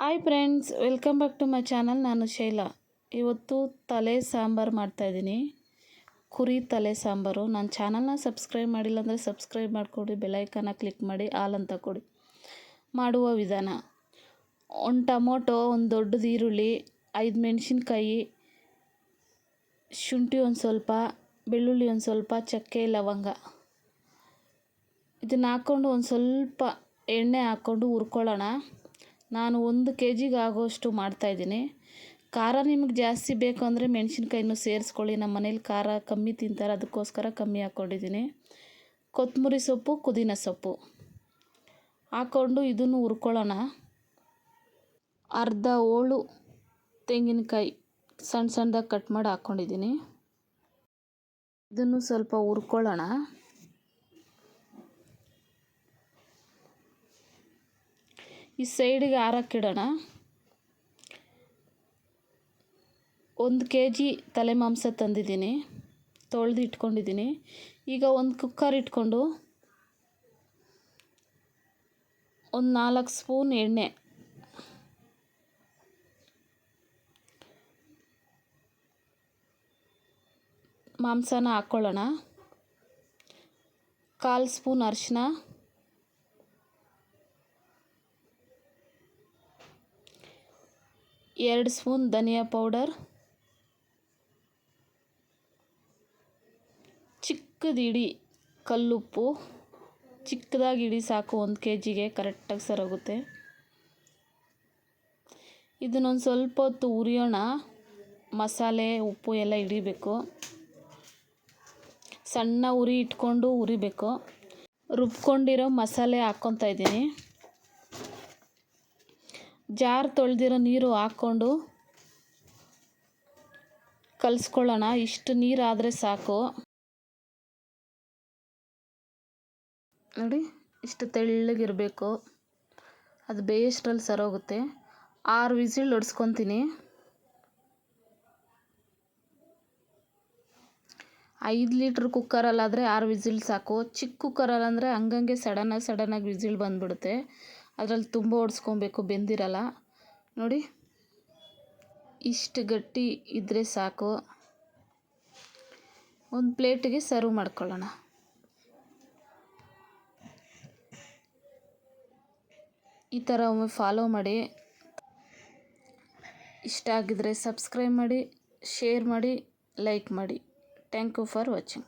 Hi friends, welcome back to my channel. ನಾನು ಶೈಲಾ. ಇವತ್ತು ತಲೆ ಸಾಂಬಾರು ಮಾಡ್ತಾಯಿದ್ದೀನಿ, ಕುರಿ ತಲೆ ಸಾಂಬಾರು. ನನ್ನ ಚಾನಲ್ನ ಸಬ್ಸ್ಕ್ರೈಬ್ ಮಾಡಿಲ್ಲ ಅಂದರೆ ಸಬ್ಸ್ಕ್ರೈಬ್ ಮಾಡಿಕೊಡಿ, ಬೆಲ್ಲೈಕನ್ನ ಕ್ಲಿಕ್ ಮಾಡಿ ಆಲ್ ಅಂತ ಕೊಡಿ. ಮಾಡುವ ವಿಧಾನ: ಒಂದು ಟೊಮೊಟೊ, ಒಂದು ದೊಡ್ಡದು ಈರುಳ್ಳಿ, 5 ಮೆಣಸಿನ್ಕಾಯಿ, ಶುಂಠಿ ಒಂದು ಸ್ವಲ್ಪ, ಬೆಳ್ಳುಳ್ಳಿ ಒಂದು ಸ್ವಲ್ಪ, ಚಕ್ಕೆ ಲವಂಗ ಇದನ್ನು ಹಾಕ್ಕೊಂಡು ಒಂದು ಸ್ವಲ್ಪ ಎಣ್ಣೆ ಹಾಕ್ಕೊಂಡು ಹುರ್ಕೊಳ್ಳೋಣ. ನಾನು 1 kg ಆಗೋಷ್ಟು ಮಾಡ್ತಾಯಿದ್ದೀನಿ. ಖಾರ ನಿಮಗೆ ಜಾಸ್ತಿ ಬೇಕು ಅಂದರೆ ಮೆಣಸಿನ್ಕಾಯಿನೂ ಸೇರಿಸ್ಕೊಳ್ಳಿ. ನಮ್ಮ ಮನೇಲಿ ಖಾರ ಕಮ್ಮಿ ತಿಂತಾರೆ, ಅದಕ್ಕೋಸ್ಕರ ಕಮ್ಮಿ ಹಾಕ್ಕೊಂಡಿದ್ದೀನಿ. ಕೊತ್ತಂಬರಿ ಸೊಪ್ಪು, ಪುದೀನ ಸೊಪ್ಪು ಹಾಕ್ಕೊಂಡು ಇದನ್ನು ಹುರ್ಕೊಳ್ಳೋಣ. ಅರ್ಧ ಹೋಳು ತೆಂಗಿನಕಾಯಿ ಸಣ್ಣ ಸಣ್ಣದಾಗಿ ಕಟ್ ಮಾಡಿ ಹಾಕ್ಕೊಂಡಿದ್ದೀನಿ. ಇದನ್ನು ಸ್ವಲ್ಪ ಹುರ್ಕೊಳ್ಳೋಣ. ಈ ಸೈಡಿಗೆ ಆರಕ್ಕಿಡೋಣ. 1 kg ತಲೆ ಮಾಂಸ ತಂದಿದ್ದೀನಿ, ತೊಳೆದು ಇಟ್ಕೊಂಡಿದ್ದೀನಿ. ಈಗ ಒಂದು ಕುಕ್ಕರ್ ಇಟ್ಕೊಂಡು ಒಂದು 4 ಸ್ಪೂನ್ ಎಣ್ಣೆ, ಮಾಂಸನ ಹಾಕ್ಕೊಳ್ಳೋಣ. 1/4 ಸ್ಪೂನ್ ಅರಿಶಿನ, 2 ಸ್ಪೂನ್ ಧನಿಯಾ ಪೌಡರ್, ಚಿಕ್ಕದು ಇಡಿ ಕಲ್ಲುಪ್ಪು, ಚಿಕ್ಕದಾಗಿ ಇಡಿ ಸಾಕು, 1 kgಗೆ ಕರೆಕ್ಟಾಗಿ ಸರೋಗುತ್ತೆ. ಇದನ್ನೊಂದು ಸ್ವಲ್ಪ ಹೊತ್ತು ಹುರಿಯೋಣ. ಮಸಾಲೆ ಉಪ್ಪು ಎಲ್ಲ ಹಿಡಿಬೇಕು. ಸಣ್ಣ ಉರಿ ಇಟ್ಕೊಂಡು ಹುರಿಬೇಕು. ರುಬ್ಕೊಂಡಿರೋ ಮಸಾಲೆ ಹಾಕ್ಕೊತಾ ಇದ್ದೀನಿ. ಜಾರ್ ತೊಳೆದಿರೋ ನೀರು ಹಾಕ್ಕೊಂಡು ಕಲಿಸ್ಕೊಳ್ಳೋಣ. ಇಷ್ಟು ನೀರಾದರೆ ಸಾಕು. ನೋಡಿ, ಇಷ್ಟು ತೆಳ್ಳಗಿರಬೇಕು. ಅದು ಬೇಯಷ್ಟರಲ್ಲಿ ಸರೋಗುತ್ತೆ. 6 ವಿಸಿಲ್ ಹೊಡ್ಸ್ಕೊತೀನಿ. 5 ಲೀಟ್ರ್ ಕುಕ್ಕರಲ್ಲಾದರೆ 6 ವಿಸಿಲ್ ಸಾಕು. ಚಿಕ್ಕ ಕುಕ್ಕರಲ್ಲಂದರೆ ಹಂಗಂಗೆ ಸಡನ್ನಾಗಿ ವಿಸಿಲ್ ಬಂದುಬಿಡುತ್ತೆ. ಅದರಲ್ಲಿ ತುಂಬ ಹೊಡ್ಸ್ಕೊಬೇಕು, ಬೆಂದಿರಲ್ಲ. ನೋಡಿ, ಇಷ್ಟು ಗಟ್ಟಿ ಇದ್ದರೆ ಸಾಕು. ಒಂದು ಪ್ಲೇಟಿಗೆ ಸರ್ವ್ ಮಾಡ್ಕೊಳ್ಳೋಣ. ಈ ಥರ ಒಮ್ಮೆ ಫಾಲೋ ಮಾಡಿ. ಇಷ್ಟ ಆಗಿದ್ರೆ ಸಬ್ಸ್ಕ್ರೈಬ್ ಮಾಡಿ, ಶೇರ್ ಮಾಡಿ, ಲೈಕ್ ಮಾಡಿ. Thank you for watching.